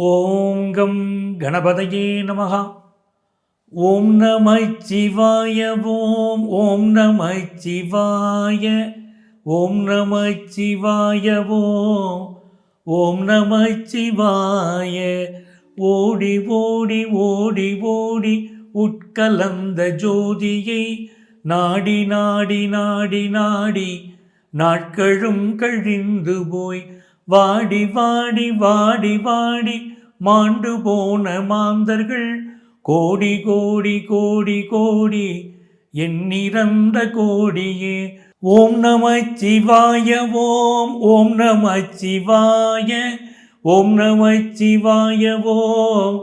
ஓம் come கணபதையே நமஹ. ஓம் நம சிவாய. ஓம் ஓம் நம சிவாய. ஓம் நம சிவாய. ஓம் ஓம் நம சிவாய. ஓடி ஓடி ஓடி ஓடி உட்கலந்த ஜோதியை நாடி நாடி நாடி நாடி நாட்களும் கழிந்து போய் வாடி வாடி வாடி வாடி மாண்டு போன மாந்தர்கள் கோடி கோடி கோடி கோடி எண்ணிறந்த கோடியே. ஓம் நம சிவாய. ஓம் ஓம் நம சிவாய. ஓம் நம சிவாய. ஓம்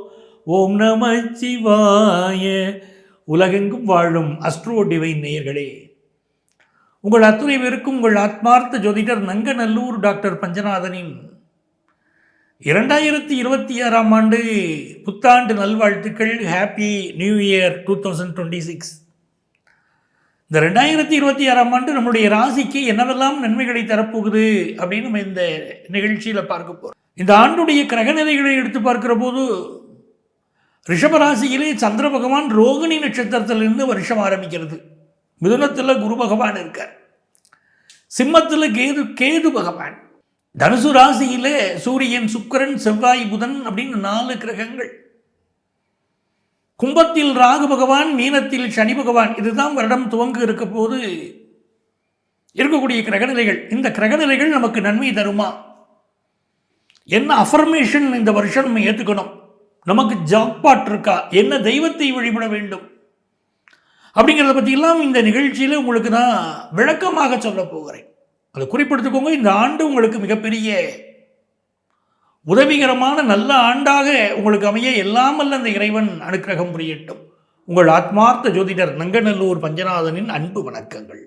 ஓம் நம சிவாய. உலகெங்கும் வாழும் அஸ்ட்ரோ டிவைன் நேயர்களே, உங்கள் அத்துணை பேருக்கும் உங்கள் ஆத்மார்த்த ஜோதிடர் நங்கநல்லூர் டாக்டர் பஞ்சநாதனின் 2026ஆம் ஆண்டு புத்தாண்டு நல்வாழ்த்துக்கள். Happy new year 2026. இந்த 2026ஆம் ஆண்டு நம்முடைய ராசிக்கு என்னவெல்லாம் நன்மைகளை தரப்போகுது அப்படின்னு நம்ம இந்த நிகழ்ச்சியில் பார்க்க போகிறோம். இந்த ஆண்டுடைய கிரகநிலைகளை எடுத்து பார்க்கிற போது ரிஷபராசியிலே சந்திர பகவான் ரோகிணி நட்சத்திரத்திலிருந்து வருஷம் ஆரம்பிக்கிறது. மிதுனத்தில் குரு பகவான் இருக்கார். சிம்மத்தில் கேது பகவான். தனுசு ராசியிலே சூரியன், சுக்கிரன், செவ்வாய், புதன் அப்படின்னு 4 கிரகங்கள். கும்பத்தில் ராகு பகவான், மீனத்தில் சனி பகவான். இதுதான் வருடம் துவங்க இருக்க போது இருக்கக்கூடிய கிரகநிலைகள். இந்த கிரகநிலைகள் நமக்கு நன்மை தருமா? என்ன அஃபர்மேஷன் இந்த வருஷம் நம்ம ஏற்றுக்கணும்? நமக்கு ஜாக்பாட் இருக்கா? என்ன தெய்வத்தை வழிபட வேண்டும் அப்படிங்கிறத பற்றியெல்லாம் இந்த நிகழ்ச்சியில் உங்களுக்கு நான் விளக்கமாக சொல்ல போகிறேன். அதை குறிப்பிடுத்துக்கோங்க. இந்த ஆண்டு உங்களுக்கு மிகப்பெரிய உதவிகரமான நல்ல ஆண்டாக உங்களுக்கு அமைய எல்லாம் அல்ல அந்த இறைவன் அனுக்கிரகம் புரியட்டும். உங்கள் ஆத்மார்த்த ஜோதிடர் நங்கநல்லூர் பஞ்சநாதனின் அன்பு வணக்கங்கள்.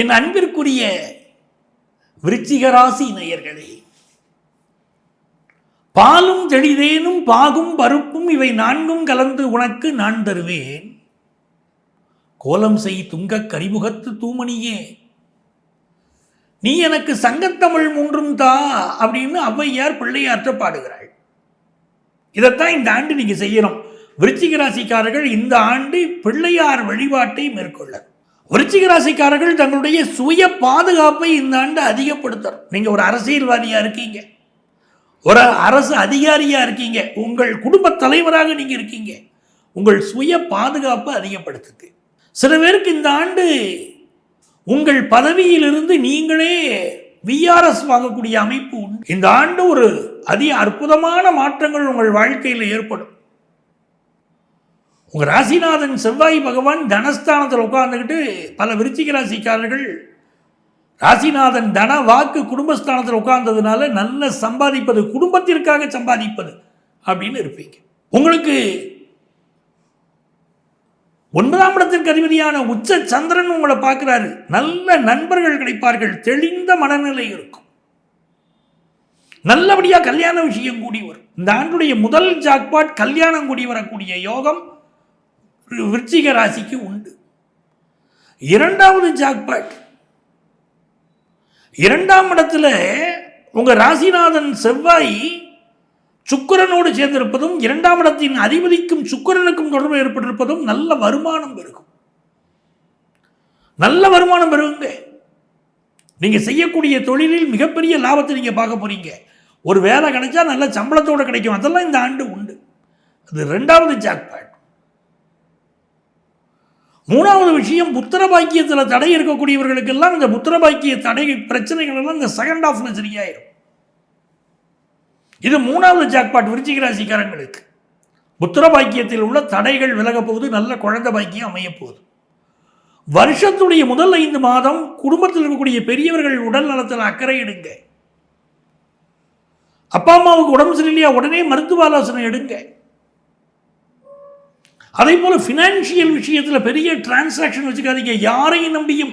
என் அன்பிற்குரிய விருச்சிக ராசி நேயர்களே, பாலும் தெளிதேனும் பாகும் பருப்பும் இவை 4ம் கலந்து உனக்கு நான் தருவேன். கோலம் செய் துங்க கரிமுகத்து தூமணியே, நீ எனக்கு சங்கத்தமிழ் 3ம் தா அப்படின்னு ஔவையார் பிள்ளையாற்ற பாடுகிறாள். இதைத்தான் இந்த ஆண்டு நீங்க செய்யணும். விருச்சிக ராசிக்காரர்கள் இந்த ஆண்டு பிள்ளையார் வழிபாட்டை மேற்கொள்ள. விருச்சிக ராசிக்காரர்கள் தங்களுடைய சுய பாதுகாப்பை இந்த ஆண்டு அதிகப்படுத்தணும். நீங்க ஒரு அரசியல்வாதியா இருக்கீங்க, ஒரு அரசு அதிகாரியா இருக்கீங்க, உங்கள் குடும்ப தலைவராக நீங்க இருக்கீங்க, உங்கள் சுய பாதுகாப்பை அதிகப்படுத்துது. சில பேருக்கு இந்த ஆண்டு உங்கள் பதவியிலிருந்து நீங்களே விஆர்எஸ் வாங்கக்கூடிய அமைப்பு உண்டு. இந்த ஆண்டு ஒரு அற்புதமான மாற்றங்கள் உங்கள் வாழ்க்கையில் ஏற்படும். உங்கள் ராசிநாதன் செவ்வாய் பகவான் தனஸ்தானத்தில் உட்கார்ந்துக்கிட்டு பல விருச்சிக ராசிக்காரர்கள் ராசிநாதன் தன வாக்கு குடும்பஸ்தானத்தில் உட்கார்ந்ததுனால நல்ல சம்பாதிப்பது, குடும்பத்திற்காக சம்பாதிப்பது அப்படின்னு இருப்பீங்க. உங்களுக்கு 9ஆம் இடத்திற்கு அதிபதியான உச்ச சந்திரன் உங்களை பார்க்கிறாரு. நல்ல நண்பர்கள் கிடைப்பார்கள், தெளிந்த மனநிலை இருக்கும், நல்லபடியா கல்யாண விஷயம் கூடி வரும். இந்த ஆண்டுடைய முதல் ஜாக்பாட் கல்யாணம் கூடி வரக்கூடிய யோகம் விருச்சிக ராசிக்கு உண்டு. 2வது ஜாக்பாட் 2ஆம் இடத்துல உங்க ராசிநாதன் செவ்வாய் சுக்கிரனோடு சேர்ந்திருப்பதும் 2ஆம் இடத்தின் அதிபதிக்கும் சுக்கிரனுக்கும் தொடர்பு ஏற்பட்டிருப்பதும் நல்ல வருமானம் பெருகும். நல்ல வருமானம் பெறுங்க. நீங்க செய்யக்கூடிய தொழிலில் மிகப்பெரிய லாபத்தை நீங்க பார்க்க போறீங்க. ஒரு வேலை கிடைச்சா நல்ல சம்பளத்தோடு கிடைக்கும். அதெல்லாம் இந்த ஆண்டு உண்டு. அது 2வது ஜாக்பாட். 3வது விஷயம், புத்திர பாக்கியத்தில் தடை இருக்கக்கூடியவர்களுக்கெல்லாம் இந்த புத்திர பாக்கிய தடை பிரச்சனைகள் எல்லாம் இந்த செகண்ட் ஹாஃப்ல சரியாயிரும். இது 3வது ஜாக்பாட் விருச்சிக ராசிக்காரங்களுக்கு. புத்திர பாக்கியத்தில் உள்ள தடைகள் விலக போகுது, நல்ல குழந்தை பாக்கியம் அமைய போகுது. வருஷத்துடைய முதல் 5 மாதம் குடும்பத்தில் இருக்கக்கூடிய பெரியவர்கள் உடல் நலத்தில் அக்கறை எடுங்க. அப்பா அம்மாவுக்கு உடம்பு சரியில்லையா, உடனே மருத்துவ ஆலோசனை எடுங்க. அதே போல பினான்சியல் விஷயத்தில் பெரிய டிரான்சாக்ஷன் வச்சுக்காதீங்க. யாரையும் நம்பியும்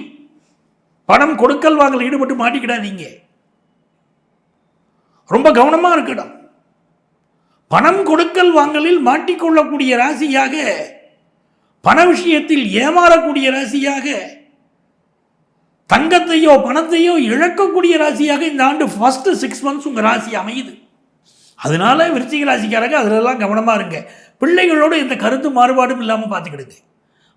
பணம் கொடுக்கல் வாங்கல் ஈடுபட்டு மாட்டிக்கிடாதீங்க. ரொம்ப கவனமா இருக்கணும். பணம் கொடுக்கல் வாங்கலில் மாட்டிக்கொள்ளக்கூடிய ராசியாக பண விஷயத்தில் ஏமாறக்கூடிய ராசியாக, தங்கத்தையோ பணத்தையோ இழக்கக்கூடிய ராசியாக இந்த ஆண்டு ஃபர்ஸ்ட் 6 months உங்கள் ராசி அமையுது. அதனால விருச்சிக ராசிக்காரங்க அதிலெல்லாம் கவனமாக இருங்க. பிள்ளைகளோடு எந்த கருத்து மாறுபாடும் இல்லாமல் பார்த்துக்கிடுங்க.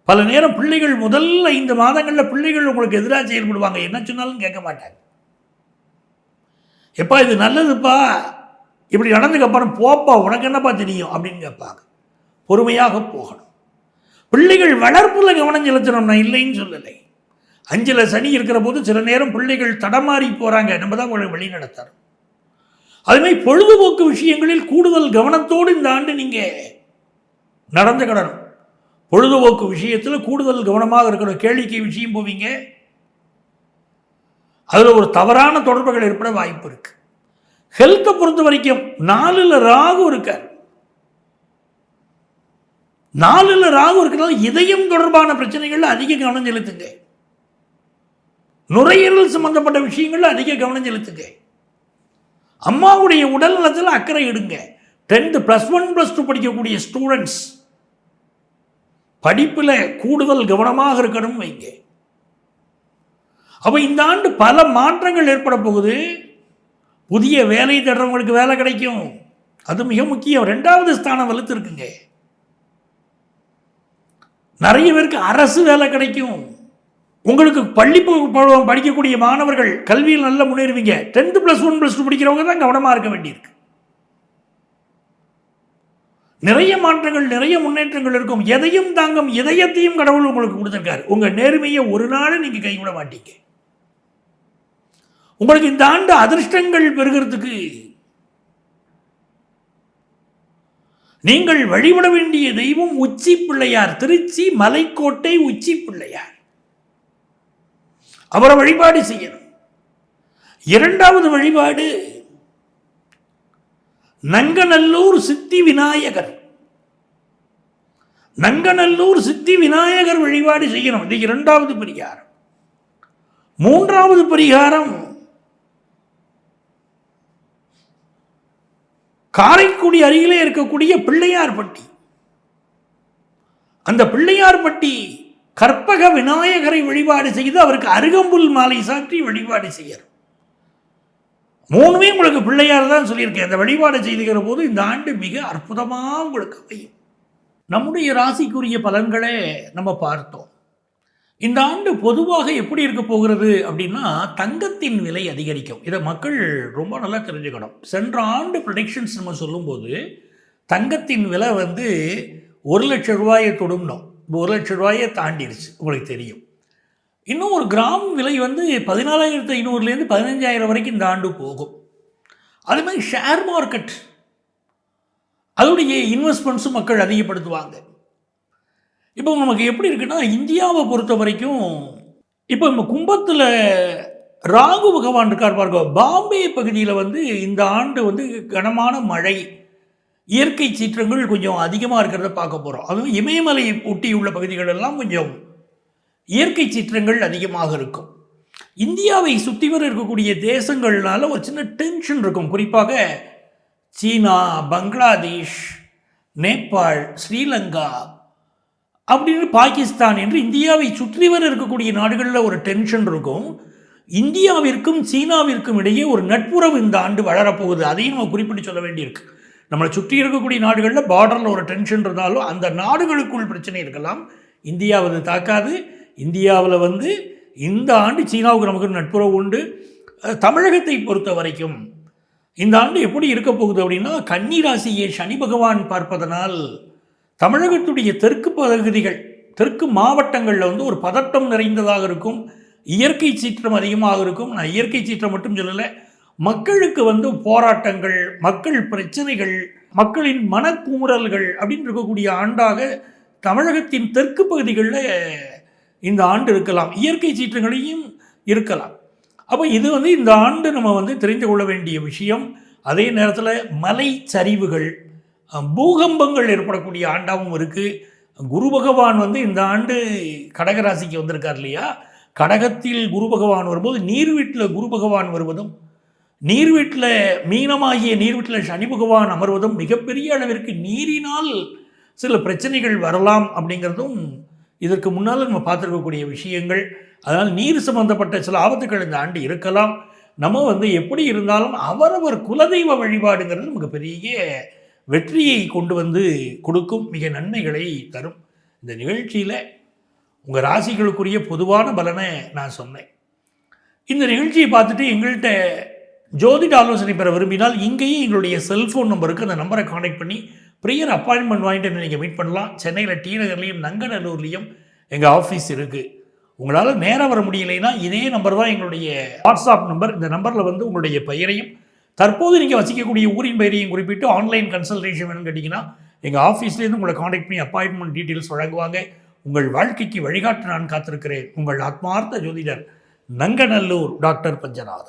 பல நேரம் பிள்ளைகள் முதல் 5 மாதங்களில் பிள்ளைகள் உங்களுக்கு எதிராக செயல்படுவாங்க. என்ன சொன்னாலும் கேட்க மாட்டாங்க. எப்பா இது நல்லதுப்பா, இப்படி நடந்ததுக்கப்புறம் போப்பா உனக்கு என்னப்பா தெரியும் அப்படின்னு கேட்பாங்க. பொறுமையாக போகணும். பிள்ளைகள் வளர்ப்புல கவனம் செலுத்தணும், நான் இல்லைன்னு சொல்லலை. 5ல் சனி இருக்கிற போது சில நேரம் பிள்ளைகள் தடமாறி போகிறாங்க, நம்ம தான் உங்களை வழி நடத்தணும். அதுமாதிரி பொழுதுபோக்கு விஷயங்களில் கூடுதல் கவனத்தோடு இந்த ஆண்டு நீங்கள் நடந்துக்கிடணும். பொழுதுபோக்கு விஷயத்தில் கூடுதல் கவனமாக இருக்கணும். கேளிக்கை விஷயம் போவீங்க, அதில் ஒரு தவறான தொடர்புகள் ஏற்பட வாய்ப்பு இருக்கு. ஹெல்த்தை பொறுத்த வரைக்கும் 4ல் ராகு இருக்கார். 4ல் ராகு இருக்கிறதால இதயம் தொடர்பான பிரச்சனைகள் அதிக கவனம் செலுத்துங்க. நுரையீரல் சம்பந்தப்பட்ட விஷயங்கள்ல அதிக கவனம் செலுத்துங்க. அம்மாவுடைய உடல் நலத்தில் அக்கறை எடுங்க. 10th +1 +2 படிக்கக்கூடிய ஸ்டூடெண்ட்ஸ் படிப்பில் கூடுதல் கவனமாக இருக்கணும் வைங்க. அப்போ இந்த ஆண்டு பல மாற்றங்கள் ஏற்பட போகுது. புதிய வேலை தேடுறவங்களுக்கு வேலை கிடைக்கும், அது மிக முக்கியம். 2வது ஸ்தானம் வலுத்து இருக்குங்க. நிறைய பேருக்கு அரசு வேலை கிடைக்கும். உங்களுக்கு பள்ளி படிக்கக்கூடிய மாணவர்கள் கல்வியில் நல்லா முன்னேறுவீங்க. 10th +1 +2 படிக்கிறவங்க தான் கவனமாக இருக்க வேண்டியிருக்கு. நிறைய மாற்றங்கள், நிறைய முன்னேற்றங்கள் இருக்கும். எதையும் தாங்கும் இதயத்தையும் கடவுள் உங்களுக்கு கொடுத்திருக்காரு. உங்க நேர்மையை ஒரு நாள் நீங்க கைவிட மாட்டீங்க. உங்களுக்கு இந்த ஆண்டு அதிர்ஷ்டங்கள் பெறுகிறதுக்கு நீங்கள் வழிபட வேண்டிய தெய்வம் உச்சி பிள்ளையார். திருச்சி மலைக்கோட்டை உச்சி பிள்ளையார், அவரை வழிபாடு செய்யணும். 2வது வழிபாடு நங்கநல்லூர் சித்தி விநாயகர். நங்கநல்லூர் சித்தி விநாயகர் வழிபாடு செய்யணும். இது 2வது பரிகாரம். 3வது பரிகாரம் காரைக்குடி அருகிலே இருக்கக்கூடிய பிள்ளையார்பட்டி. அந்த பிள்ளையார்பட்டி கற்பக விநாயகரை வழிபாடு செய்து அவருக்கு அருகம்புல் மாலை சாற்றி வழிபாடு செய்யணும். 3மே உங்களுக்கு பிள்ளையார் தான் சொல்லியிருக்கேன். அந்த வழிபாடு செய்துகிற போது இந்த ஆண்டு மிக அற்புதமாக உங்களுக்கு அமையும். நம்முடைய ராசிக்குரிய பலன்களை நம்ம பார்த்தோம். இந்த ஆண்டு பொதுவாக எப்படி இருக்க போகிறது அப்படின்னா, தங்கத்தின் விலை அதிகரிக்கும். இதை மக்கள் ரொம்ப நல்லா தெரிஞ்சுக்கணும். சென்ற ஆண்டு ப்ரெடிக்ஷன்ஸ் நம்ம சொல்லும்போது தங்கத்தின் விலை 1,00,000 ரூபாயை தொடும்னோம். 1,00,000 ரூபாயை தாண்டிடுச்சு, உங்களுக்கு தெரியும். இன்னும் ஒரு கிராம் விலை 14,500லேருந்து 15,000 வரைக்கும் இந்த ஆண்டு போகும். அது மாதிரி ஷேர் மார்க்கெட், அதோடைய இன்வெஸ்ட்மெண்ட்ஸும் மக்கள் அதிகப்படுத்துவாங்க. இப்போ நமக்கு எப்படி இருக்குன்னா, இந்தியாவை பொறுத்த வரைக்கும் இப்போ நம்ம கும்பத்தில் ராகு பகவான் இருக்கார் பாருங்க. பாம்பே பகுதியில் இந்த ஆண்டு கனமான மழை, இயற்கை சீற்றங்கள் கொஞ்சம் அதிகமாக இருக்கிறத பார்க்க போகிறோம். அதுவும் இமயமலை ஒட்டியுள்ள பகுதிகளெல்லாம் கொஞ்சம் இயற்கை சீற்றங்கள் அதிகமாக இருக்கும். இந்தியாவை சுற்றி வர இருக்கக்கூடிய தேசங்கள்னால ஒரு சின்ன டென்ஷன் இருக்கும். குறிப்பாக சீனா, பங்களாதேஷ், நேபாள், ஸ்ரீலங்கா அப்படின்னு பாகிஸ்தான் என்று இந்தியாவை சுற்றி வர இருக்கக்கூடிய நாடுகளில் ஒரு டென்ஷன் இருக்கும். இந்தியாவிற்கும் சீனாவிற்கும் இடையே ஒரு நட்புறவு இந்த ஆண்டு வளரப்போகுது. அதையும் நம்ம குறிப்பிட்டு சொல்ல வேண்டியிருக்கு. நம்மளை சுற்றி இருக்கக்கூடிய நாடுகளில் பார்டரில் ஒரு டென்ஷன் இருந்தாலும் அந்த நாடுகளுக்குள் பிரச்சனை இருக்கலாம், இந்தியாவை தாக்காது. இந்தியாவில் இந்த ஆண்டு சீனாவுக்கு நமக்கு நட்புறவு உண்டு. தமிழகத்தை பொறுத்த வரைக்கும் இந்த ஆண்டு எப்படி இருக்க போகுது அப்படின்னா, கன்னி ராசியை சனி பகவான் பார்ப்பதனால் தமிழகத்துடைய தெற்கு பகுதிகள், தெற்கு மாவட்டங்களில் ஒரு பதட்டம் நிறைந்ததாக இருக்கும். இயற்கை சீற்றம் அதிகமாக இருக்கும். நான் இயற்கை சீற்றம் மட்டும் சொல்லலை, மக்களுக்கு போராட்டங்கள், மக்கள் பிரச்சனைகள், மக்களின் மனக்குமுறல்கள் அப்படின்னு இருக்கக்கூடிய ஆண்டாக தமிழகத்தின் தெற்கு பகுதிகளில் இந்த ஆண்டு இருக்கலாம். இயற்கை சீற்றங்களையும் இருக்கலாம். அப்போ இது இந்த ஆண்டு நம்ம தெரிந்து கொள்ள வேண்டிய விஷயம். அதே நேரத்தில் மலை சரிவுகள், பூகம்பங்கள் ஏற்படக்கூடிய ஆண்டாகவும் இருக்குது. குரு பகவான் இந்த ஆண்டு கடகராசிக்கு வந்திருக்கார் இல்லையா. கடகத்தில் குரு பகவான் வரும்போது நீர்வீட்டில் குரு பகவான் வருவதும், நீர்வீட்டில் மீனமாகிய நீர்வீட்டில் சனி பகவான் அமர்வதும் மிகப்பெரிய அளவிற்கு நீரினால் சில பிரச்சனைகள் வரலாம் அப்படிங்கிறதும் இதற்கு முன்னால் நம்ம பார்த்துருக்கக்கூடிய விஷயங்கள். அதனால் நீர் சம்பந்தப்பட்ட சில ஆபத்துக்கள் இந்த ஆண்டு இருக்கலாம். நம்ம எப்படி இருந்தாலும் அவரவர் குலதெய்வ வழிபாடுங்கிறது நமக்கு பெரிய வெற்றியை கொண்டு வந்து கொடுக்கும், மிக நன்மைகளை தரும். இந்த நிகழ்ச்சியில் உங்கள் ராசிகளுக்குரிய பொதுவான பலனை நான் சொன்னேன். இந்த நிகழ்ச்சியை பார்த்துட்டு எங்கள்கிட்ட ஜோதிட ஆலோசனை பெற விரும்பினால் இங்கேயும் எங்களுடைய செல்ஃபோன் நம்பருக்கு அந்த நம்பரை கான்டாக்ட் பண்ணி ப்ரியர் அப்பாயின்மெண்ட் வாங்கிட்டு நீங்கள் மீட் பண்ணலாம். சென்னையில் டி நகர்லேயும் நங்கநல்லூர்லேயும் எங்கள் ஆஃபீஸ் இருக்குது. உங்களால் நேராக வர முடியலைன்னா இதே நம்பர் தான் எங்களுடைய வாட்ஸ்அப் நம்பர். இந்த நம்பரில் உங்களுடைய பெயரையும் தற்போது நீங்கள் வசிக்கக்கூடிய ஊரின் பெயரையும் குறிப்பிட்டு ஆன்லைன் கன்சல்டேஷன் வேணும்னு கேட்டிங்கன்னா எங்கள் ஆஃபீஸ்லேருந்து உங்களை கான்டாக்ட் பண்ணி அப்பாயின்மெண்ட் டீட்டெயில்ஸ் வழங்குவாங்க. உங்கள் வாழ்க்கைக்கு வழிகாட்டு நான் காத்திருக்கிறேன். உங்கள் ஆத்மார்த்த ஜோதிடர் நங்கநல்லூர் டாக்டர் பஞ்சநாதன்.